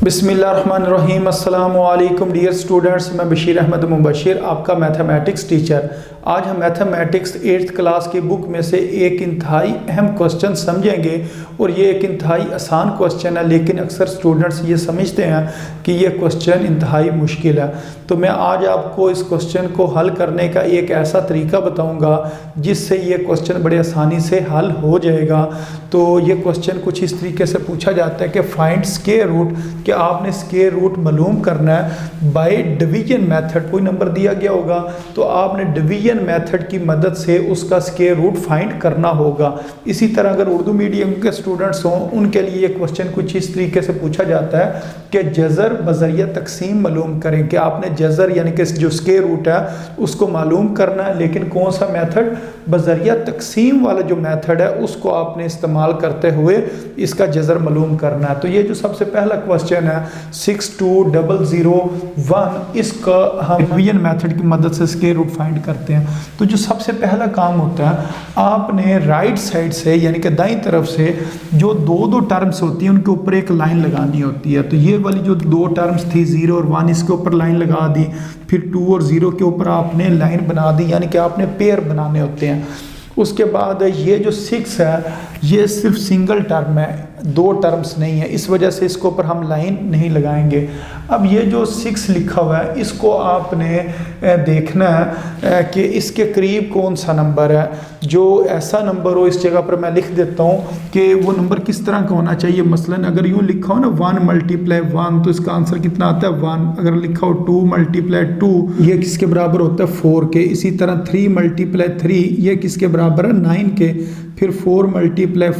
बिस्मिल्लाहिर्रहमानिर्रहीम। अस्सलामु अलैकुम डियर स्टूडेंट्स, मैं बशीर अहमद मुबशिर, आपका मैथमेटिक्स टीचर। आज हम मैथमेटिक्स 8th क्लास की बुक में से एक इंतहाई अहम क्वेश्चन समझेंगे और ये एक इंतहाई आसान क्वेश्चन है, लेकिन अक्सर स्टूडेंट्स ये समझते हैं कि ये क्वेश्चन इंतहाई मुश्किल है। तो मैं आज आपको इस क्वेश्चन को हल करने का एक ऐसा तरीका बताऊंगा जिससे ये क्वेश्चन बड़े आसानी से हल हो जाएगा। तो ये क्वेश्चन कुछ इस तरीके से पूछा जाता है कि फाइंड स्क्वायर रूट, कि आपने स्क्वायर रूट मालूम करना है बाय डिवीजन मेथड। कोई नंबर दिया गया होगा तो आपने डिवीजन मेथड की मदद से उसका स्क्वायर रूट फाइंड करना होगा। इसी तरह अगर उर्दू मीडियम के स्टूडेंट्स हों उनके लिए ये क्वेश्चन कुछ इस तरीके से पूछा जाता है कि जज़र बज़रिया तकसीम मालूम करें, कि आपने जज़र यानी कि जो स्क्वायर रूट है उसको मालूम करना है, लेकिन कौन सा मेथड, बज़रिया तकसीम वाला जो मेथड है उसको आपने इस्तेमाल करते हुए इसका जज़र मालूम करना है। तो ये जो सबसे पहला क्वेश्चन है 62001, इसका हम डिवीजन मेथड की मदद से स्क्वायर रूट फाइंड करते हैं। तो जो सबसे पहला काम होता है, आपने राइट साइड से यानी कि दाईं तरफ से जो दो टर्म्स होती हैं उनके ऊपर एक लाइन लगानी होती है। तो ये वाली जो दो टर्म्स थी 0 और 1, इसके ऊपर लाइन लगा दी, फिर 2 और 0 के ऊपर आपने लाइन बना दी, यानी कि आपने पेयर बनाने होते हैं। उसके बाद ये जो 6 है ये सिर्फ सिंगल टर्म है, दो टर्म्स नहीं है, इस वजह से इसके ऊपर हम लाइन नहीं लगाएंगे। अब ये जो 6 लिखा हुआ है इसको आपने देखना है कि इसके करीब कौन सा नंबर है। जो ऐसा नंबर हो, इस जगह पर मैं लिख देता हूँ कि वो नंबर किस तरह का होना चाहिए। मसलन अगर यूँ लिखा हो ना 1 × 1 तो इसका आंसर कितना आता है 1। अगर लिखा हो 2 × 2 ये किसके बराबर होता है 4 के। इसी तरह 3 × 3 ये किसके बराबर है 9 के। फिर 4 ×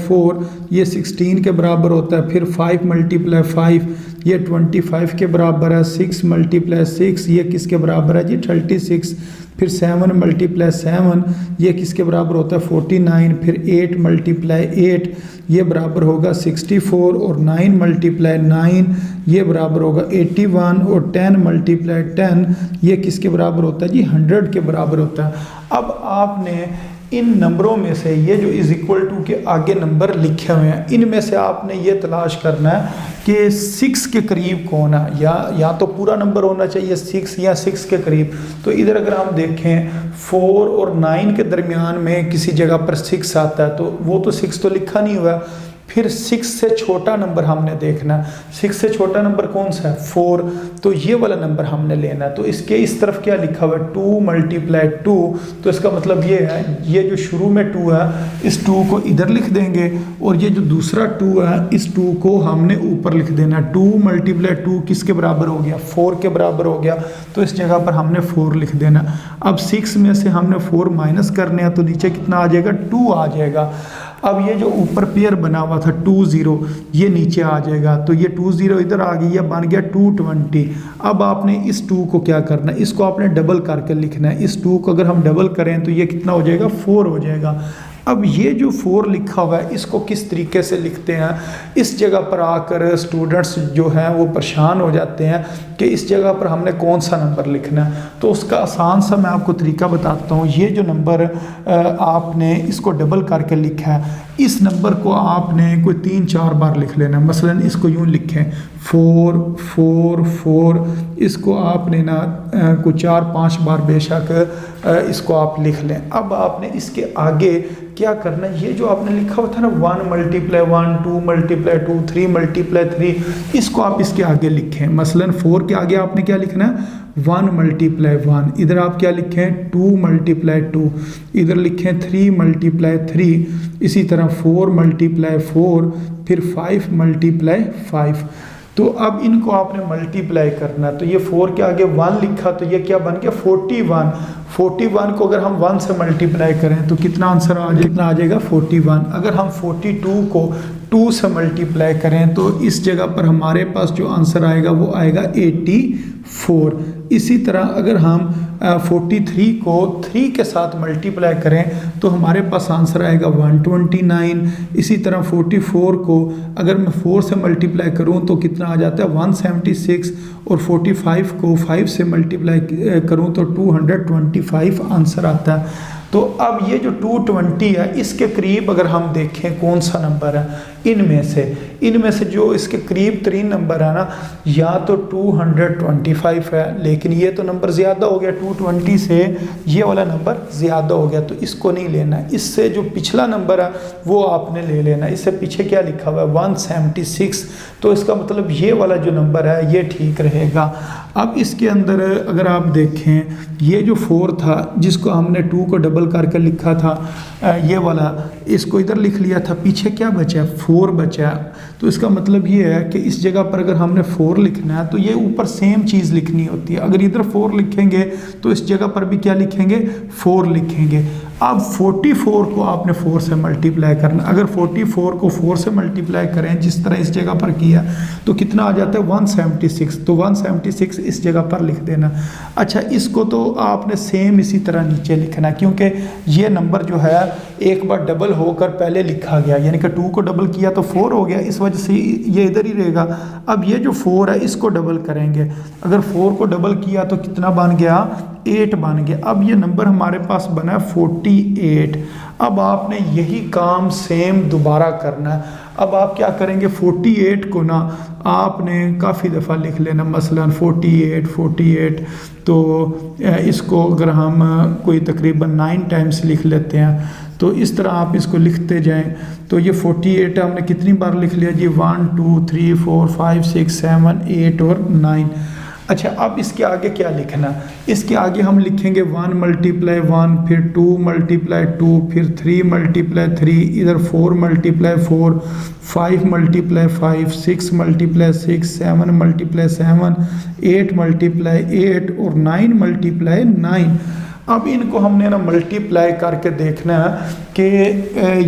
4 ये 16 के बराबर होता है। फिर 5 × 5 ये 25 के बराबर है। 6 × 6 ये किसके बराबर है जी 36। फिर 7 × 7 ये किसके बराबर होता है 49। फिर 8 × 8 ये बराबर होगा 64 और 9 × 9 ये बराबर होगा 81 और 10 × 10 ये किसके बराबर होता है जी 100 के बराबर होता है। अब आपने इन नंबरों में से ये जो इज इक्वल टू के आगे नंबर लिखे हुए हैं इनमें से आपने ये तलाश करना है कि 6 के करीब कौन है, या तो पूरा नंबर होना चाहिए 6 या 6 के करीब। तो इधर अगर हम देखें 4 और 9 के दरमियान में किसी जगह पर 6 आता है, तो वो तो 6 तो लिखा नहीं हुआ। फिर 6 से छोटा नंबर हमने देखना है। 6 से छोटा नंबर कौन सा है 4, तो ये वाला नंबर हमने लेना है। तो इसके इस तरफ क्या लिखा हुआ है 2 × 2, तो इसका मतलब ये है ये जो शुरू में 2 है इस 2 को इधर लिख देंगे और ये जो दूसरा 2 है इस 2 को हमने ऊपर लिख देना। 2 × 2 किसके बराबर हो गया 4 के बराबर हो गया, तो इस जगह पर हमने 4 लिख देना। अब 6 में से हमने 4 माइनस करने हैं तो नीचे कितना आ जाएगा 2 आ जाएगा। अब ये जो ऊपर पेयर बना हुआ था 2 0 ये नीचे आ जाएगा, तो ये 2 0 इधर आ गई है, बन गया 220। अब आपने इस 2 को क्या करना है, इसको आपने डबल करके लिखना है। इस 2 को अगर हम डबल करें तो ये कितना हो जाएगा 4 हो जाएगा। अब ये जो 4 लिखा हुआ है इसको किस तरीके से लिखते हैं, इस जगह पर आकर स्टूडेंट्स जो हैं वो परेशान हो जाते हैं कि इस जगह पर हमने कौन सा नंबर लिखना है। तो उसका आसान सा मैं आपको तरीका बताता हूँ। ये जो नंबर आपने इसको डबल करके लिखा है, इस नंबर को आपने कोई 3-4 बार लिख लेना। मसलन इसको यूँ लिखें 4 4 4, इसको आपने ना कोई 4-5 बार बेशक इसको आप लिख लें। अब आपने इसके आगे क्या करना है, ये जो आपने लिखा हुआ था ना 1 × 1 2 × 2 3 × 3 इसको आप इसके आगे लिखें। मसलन 4 के आगे आपने क्या लिखना है 1 × 1, इधर आप क्या लिखें 2 × 2, इधर लिखें 3 × 3, इसी तरह 4 × 4, फिर 5 × 5। तो अब इनको आपने मल्टीप्लाई करना है। तो ये 4 के आगे 1 लिखा तो ये क्या बन गया 41। 41 को अगर हम 1 से मल्टीप्लाई करें तो कितना आंसर आ जाएगा 41। अगर हम 42 को 2 से मल्टीप्लाई करें तो इस जगह पर हमारे पास जो आंसर आएगा वो आएगा 84। इसी तरह अगर हम 43 को 3 के साथ मल्टीप्लाई करें तो हमारे पास आंसर आएगा 129। इसी तरह 44 को अगर मैं 4 से मल्टीप्लाई करूं तो कितना आ जाता है 176, और 45 को 5 से मल्टीप्लाई करूं तो 225 आंसर आता है। तो अब ये जो 220 है इसके करीब अगर हम देखें कौन सा नंबर है इनमें से जो इसके करीब तरीन नंबर है ना, या तो 225 है, लेकिन ये तो नंबर ज़्यादा हो गया, 220 से ये वाला नंबर ज़्यादा हो गया, तो इसको नहीं लेना। इससे जो पिछला नंबर है वो आपने ले लेना। इससे पीछे क्या लिखा हुआ है 176, तो इसका मतलब ये वाला जो नंबर है ये ठीक रहेगा। अब इसके अंदर अगर आप देखें, ये जो 4 था जिसको हमने 2 को डबल करके लिखा था, ये वाला इसको इधर लिख लिया था, पीछे क्या बचा है 4 बचा है। तो इसका मतलब ये है कि इस जगह पर अगर हमने 4 लिखना है तो ये ऊपर सेम चीज़ लिखनी होती है। अगर इधर 4 लिखेंगे तो इस जगह पर भी क्या लिखेंगे 4 लिखेंगे। अब 44 को आपने 4 से मल्टीप्लाई करना। अगर 44 को 4 से मल्टीप्लाई करें जिस तरह इस जगह पर किया तो कितना आ जाता है 176, तो 176 इस जगह पर लिख देना। अच्छा, इसको तो आपने सेम इसी तरह नीचे लिखना, क्योंकि ये नंबर जो है एक बार डबल होकर पहले लिखा गया, यानी कि 2 को डबल किया तो 4 हो गया, इस वजह से ये इधर ही रहेगा। अब ये जो 4 है इसको डबल करेंगे। अगर 4 को डबल किया तो कितना बन गया 8 बन गया। अब ये नंबर हमारे पास बना है 48। अब आपने यही काम सेम दोबारा करना है। अब आप क्या करेंगे 48 को ना आपने काफ़ी दफ़ा लिख लेना, मसलन 48, तो इसको अगर हम कोई तकरीबन 9 टाइम्स लिख लेते हैं तो इस तरह आप इसको लिखते जाएं। तो ये 48 हमने कितनी बार लिख लिया जी 1 2 3 4 5 6 7 8 और 9। अच्छा, अब इसके आगे क्या लिखना, इसके आगे हम लिखेंगे 1 × 1, फिर 2 × 2, फिर 3 × 3, इधर 4 × 4, 5 × 5, 6 × 6, 7 × 7, 8 × 8 और 9 × 9। अब इनको हमने ना मल्टीप्लाई करके देखना है कि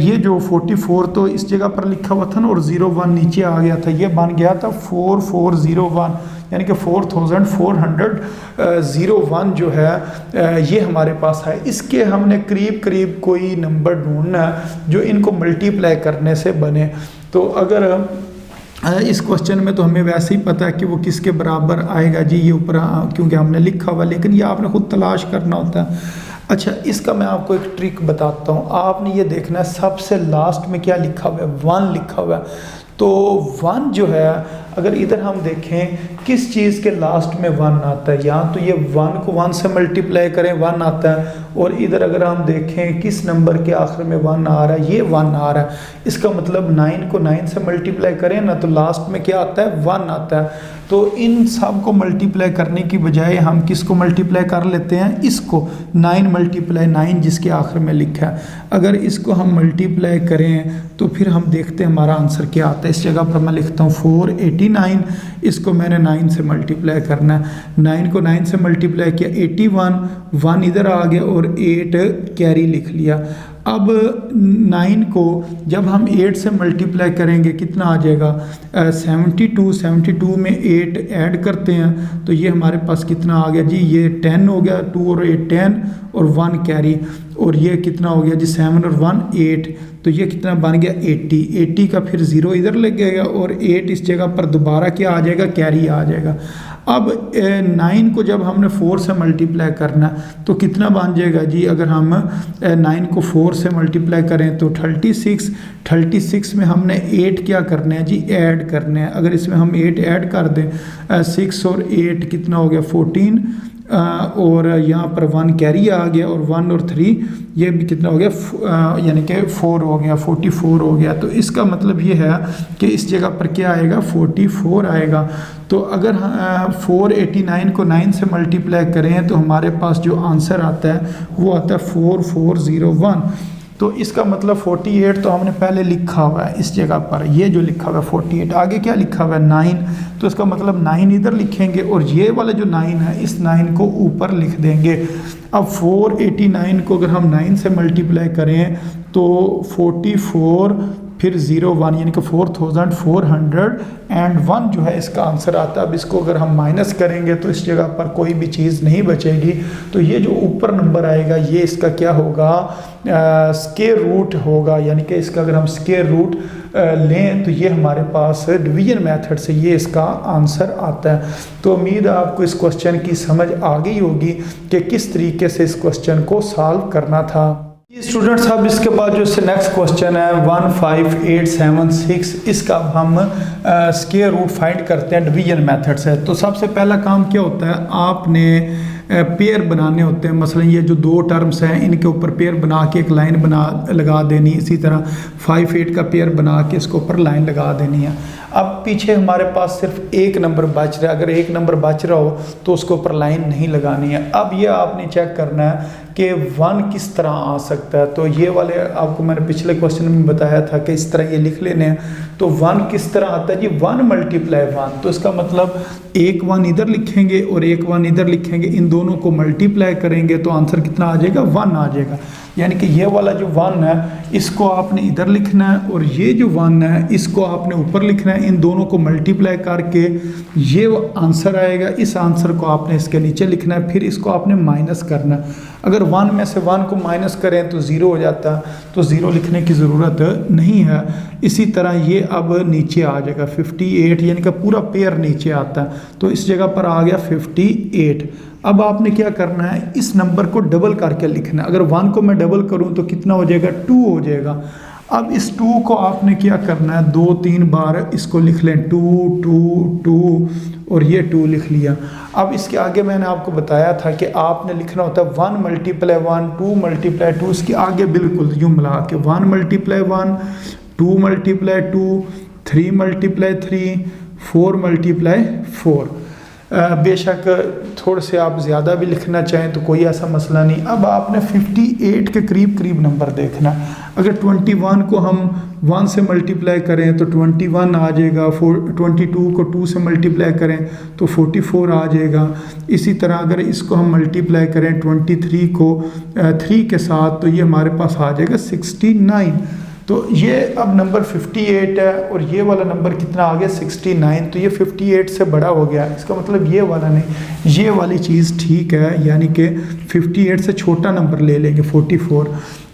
ये जो 44 तो इस जगह पर लिखा हुआ था ना और 01 नीचे आ गया था, ये बन गया था 4401, यानी कि 4401 जो है ये हमारे पास है। इसके हमने करीब करीब कोई नंबर ढूंढना है जो इनको मल्टीप्लाई करने से बने। तो अगर इस क्वेश्चन में तो हमें वैसे ही पता है कि वो किसके बराबर आएगा जी, ये ऊपर क्योंकि हमने लिखा हुआ, लेकिन ये आपने खुद तलाश करना होता है। अच्छा, इसका मैं आपको एक ट्रिक बताता हूँ। आपने ये देखना है सबसे लास्ट में क्या लिखा हुआ है 1 लिखा हुआ है। तो 1 जो है अगर इधर हम देखें किस चीज़ के लास्ट में 1 आता है, यहाँ तो ये 1 को 1 से मल्टीप्लाई करें 1 आता है, और इधर अगर हम देखें किस नंबर के आखिर में 1 आ रहा है, ये 1 आ रहा है। इसका मतलब 9 को 9 से मल्टीप्लाई करें ना तो लास्ट में क्या आता है 1 आता है। तो इन सब को मल्टीप्लाई करने की बजाय हम किसको मल्टीप्लाई कर लेते हैं, इसको 9 × 9 जिसके आखिर में लिखा है। अगर इसको हम मल्टीप्लाई करें तो फिर हम देखते हैं हमारा आंसर क्या आता है। इस जगह पर मैं लिखता हूँ 489, इसको मैंने 9 से मल्टीप्लाई करना है। 9 को 9 से मल्टीप्लाई किया 81, 1 इधर आ गया और 8 कैरी लिख लिया। अब 9 को जब हम 8 से मल्टीप्लाई करेंगे कितना आ जाएगा 72 में 8 ऐड करते हैं तो ये हमारे पास कितना आ गया जी, ये 10 हो गया, 2 और 8 10 और 1 कैरी, और ये कितना हो गया जी 7 और 1 8, तो ये कितना बन गया 80 का फिर 0 इधर लगेगा और 8 इस जगह पर दोबारा क्या आ जाएगा कैरी आ जाएगा। अब 9 को जब हमने 4 से मल्टीप्लाई करना तो कितना बन जाएगा जी, अगर हम 9 को 4 से मल्टीप्लाई करें तो 36 में हमने 8 क्या करना है जी ऐड करने हैं। अगर इसमें हम 8 ऐड कर दें 6 और 8 कितना हो गया 14, और यहाँ पर 1 कैरी आ गया और 1 और 3 ये भी कितना हो गया यानी कि 4 हो गया 44 हो गया। तो इसका मतलब ये है कि इस जगह पर क्या आएगा 44 आएगा। तो अगर 489 को 9 से मल्टीप्लाई करें तो हमारे पास जो आंसर आता है वो आता है 4401। तो इसका मतलब 48 तो हमने पहले लिखा हुआ है इस जगह पर, ये जो लिखा हुआ है 48, आगे क्या लिखा हुआ है 9, तो इसका मतलब 9 इधर लिखेंगे और ये वाला जो 9 है इस 9 को ऊपर लिख देंगे। अब 489 को अगर हम 9 से मल्टीप्लाई करें तो 44 फिर 01 यानी कि 4401 जो है इसका आंसर आता है। अब इसको अगर हम माइनस करेंगे तो इस जगह पर कोई भी चीज़ नहीं बचेगी, तो ये जो ऊपर नंबर आएगा ये इसका क्या होगा स्क्वायर रूट होगा, यानी कि इसका अगर हम स्क्वायर रूट लें तो ये हमारे पास डिवीजन मेथड से ये इसका आंसर आता है। तो उम्मीद है आपको इस क्वेश्चन की समझ आ गई होगी कि किस तरीके से इस क्वेश्चन को सॉल्व करना था। स्टूडेंट्स अब इसके बाद जो इससे नेक्स्ट क्वेश्चन है 15876, इसका अब हम स्क्वायर रूट फाइंड करते हैं डिवीजन मेथड से। तो सबसे पहला काम क्या होता है, आपने पेयर बनाने होते हैं। मसलन ये जो दो टर्म्स हैं इनके ऊपर पेयर बना के एक लाइन लगा देनी, इसी तरह 5 8 का पेयर बना के इसके ऊपर लाइन लगा देनी है। अब पीछे हमारे पास सिर्फ एक नंबर बच रहा है, अगर एक नंबर बच रहा हो तो उसके ऊपर लाइन नहीं लगानी है। अब ये आपने चेक करना है कि 1 किस तरह आ सकता है। तो ये वाले आपको मैंने पिछले क्वेश्चन में बताया था कि इस तरह ये लिख लेने हैं। तो 1 किस तरह आता है जी, 1 मल्टीप्लाई 1, तो इसका मतलब एक 1 इधर लिखेंगे और एक 1 इधर लिखेंगे, इन दोनों को मल्टीप्लाई करेंगे तो आंसर कितना आ जाएगा, 1 आ जाएगा। यानी कि ये वाला जो 1 है इसको आपने इधर लिखना है और ये जो 1 है इसको आपने ऊपर लिखना है। इन दोनों को मल्टीप्लाई करके ये आंसर आएगा, इस आंसर को आपने इसके नीचे लिखना है, फिर इसको आपने माइनस करना है। अगर 1 में से 1 को माइनस करें तो 0 हो जाता है, तो 0 लिखने की ज़रूरत नहीं है। इसी तरह ये अब नीचे आ जाएगा 58, यानी कि पूरा पेयर नीचे आता है, तो इस जगह पर आ गया 58। अब आपने क्या करना है, इस नंबर को डबल करके लिखना है। अगर 1 को मैं डबल करूं तो कितना हो जाएगा, 2 हो जाएगा। अब इस 2 को आपने क्या करना है, 2-3 बार इसको लिख लें, 2 2 2 और ये 2 लिख लिया। अब इसके आगे मैंने आपको बताया था कि आपने लिखना होता है 1 मल्टीप्लाई 1, 2 मल्टीप्लाई 2, इसके आगे बिल्कुल यूँ मिला के 1 मल्टीप्लाई 1, 2 मल्टीप्लाई 2, 3 मल्टीप्लाई 3, 4 मल्टीप्लाई 4। बेशक थोड़े से आप ज़्यादा भी लिखना चाहें तो कोई ऐसा मसला नहीं। अब आपने 58 के करीब नंबर देखना। अगर 21 को हम 1 से मल्टीप्लाई करें तो 21 आ जाएगा, 22 को 2 से मल्टीप्लाई करें तो 44 आ जाएगा। इसी तरह अगर इसको हम मल्टीप्लाई करें 23 को 3 के साथ तो ये हमारे पास आ जाएगा 69। तो ये अब नंबर 58 है और ये वाला नंबर कितना आ गया, 69। तो ये 58 से बड़ा हो गया, इसका मतलब ये वाला नहीं, ये वाली चीज़ ठीक है, यानी कि 58 से छोटा नंबर ले लेंगे 44।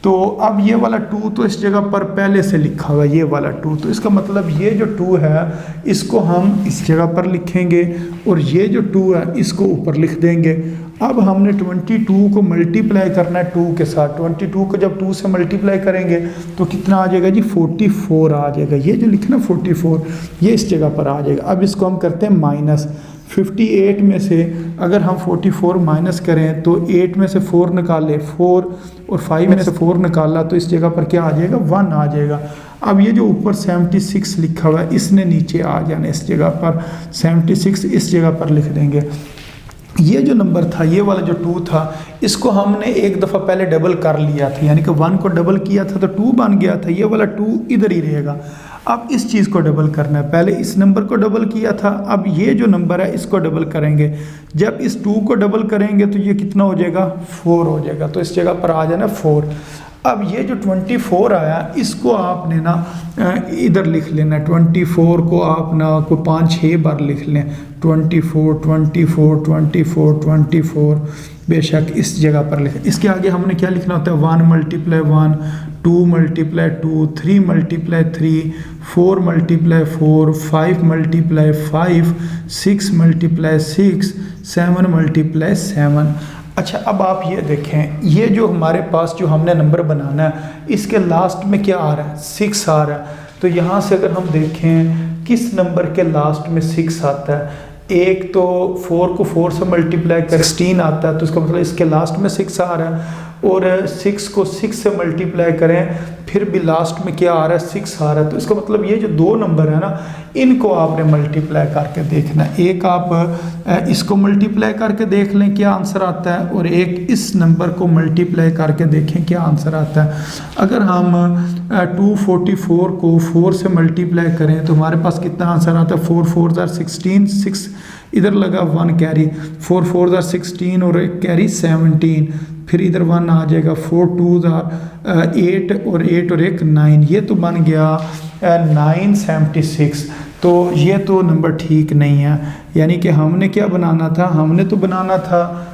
तो अब ये वाला 2 तो इस जगह पर पहले से लिखा हुआ है, ये वाला 2, तो इसका मतलब ये जो 2 है इसको हम इस जगह पर लिखेंगे और ये जो 2 है इसको ऊपर लिख देंगे। अब हमने 22 को मल्टीप्लाई करना है 2 के साथ। 22 को जब 2 से मल्टीप्लाई करेंगे तो कितना आ जाएगा जी, 44 आ जाएगा। ये जो लिखना 44 ये इस जगह पर आ जाएगा। अब इसको हम करते हैं माइनस। 58 में से अगर हम 44 माइनस करें तो 8 में से 4 निकाले, 4 और 5 में से 4 निकाला तो इस जगह पर क्या आ जाएगा, 1 आ जाएगा। अब ये जो ऊपर 76 लिखा हुआ है इसने नीचे आ जाना, इस जगह पर 76 इस जगह पर लिख देंगे। ये जो नंबर था, ये वाला जो 2 था, इसको हमने एक दफ़ा पहले डबल कर लिया था, यानी कि 1 को डबल किया था तो 2 बन गया था। ये वाला 2 इधर ही रहेगा। अब इस चीज़ को डबल करना है, पहले इस नंबर को डबल किया था, अब ये जो नंबर है इसको डबल करेंगे। जब इस 2 को डबल करेंगे तो ये कितना हो जाएगा, 4 हो जाएगा। तो इस जगह पर आ जाना 4। अब ये जो 24 आया इसको आपने ना इधर लिख लेना। 24 को आप ना को 5-6 बार लिख लें, 24 24 24 24, बेशक इस जगह पर लिखें। इसके आगे हमने क्या लिखना होता है, 1 multiply 1, 2 multiply 2, 3 multiply 3, 4 multiply 4, 5 multiply 5, 6 multiply 6, 7 multiply 7। अच्छा, अब आप ये देखें, ये जो हमारे पास जो हमने नंबर बनाना है इसके लास्ट में क्या आ रहा है, 6 आ रहा है। तो यहाँ से अगर हम देखें किस नंबर के लास्ट में 6 आता है, एक तो 4 को 4 से मल्टीप्लाई कर 16 आता है, तो इसका मतलब इसके लास्ट में 6 आ रहा है। और 6 को 6 से मल्टीप्लाई करें फिर भी लास्ट में क्या आ रहा है, 6 आ रहा है। तो इसका मतलब ये जो 2 नंबर है ना, इनको आपने मल्टीप्लाई करके देखना। एक आप इसको मल्टीप्लाई करके देख लें क्या आंसर आता है, और एक इस नंबर को मल्टीप्लाई करके देखें क्या आंसर आता है। अगर हम 244 को 4 से मल्टीप्लाई करें तो हमारे पास कितना आंसर आता है, 4 4 ज़ार 16, 6 इधर लगा 1 कैरी, 4 4 ज़ार 16 और एक कैरी 17, फिर इधर 1 आ जाएगा, 4 2 ज़ार 8 और 8 और एक 9, ये तो बन गया 976। तो ये तो नंबर ठीक नहीं है, यानी कि हमने क्या बनाना था, हमने तो बनाना था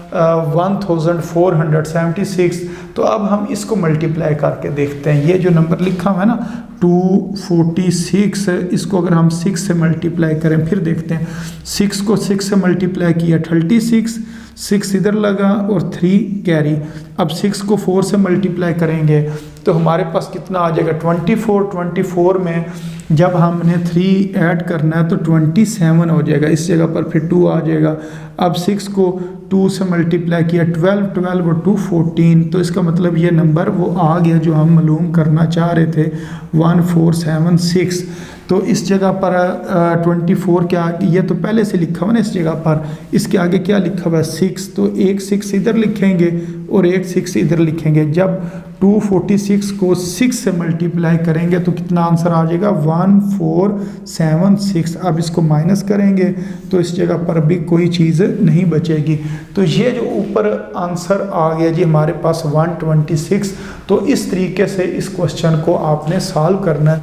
1476। तो अब हम इसको मल्टीप्लाई करके देखते हैं। ये जो नंबर लिखा हुआ है ना 246, इसको अगर हम 6 से मल्टीप्लाई करें, फिर देखते हैं 6 को 6 से मल्टीप्लाई किया 36, 6 इधर लगा और 3 कैरी। अब 6 को 4 से मल्टीप्लाई करेंगे तो हमारे पास कितना आ जाएगा 24 में जब हमने 3 ऐड करना है तो 27 हो जाएगा, इस जगह पर फिर 2 आ जाएगा। अब 6 को 2 से मल्टीप्लाई किया 12 और 2 14, तो इसका मतलब ये नंबर वो आ गया जो हम मालूम करना चाह रहे थे 1476। तो इस जगह पर 24 के आगे, ये तो पहले से लिखा हुआ ना इस जगह पर, इसके आगे क्या लिखा हुआ है 6, तो एक 6 इधर लिखेंगे और एक 6 इधर लिखेंगे। जब 246 को 6 से मल्टीप्लाई करेंगे तो कितना आंसर आ जाएगा 1476। अब इसको माइनस करेंगे तो इस जगह पर भी कोई चीज़ नहीं बचेगी। तो ये जो ऊपर आंसर आ गया जी हमारे पास 126। तो इस तरीके से इस क्वेश्चन को आपने सॉल्व करना है।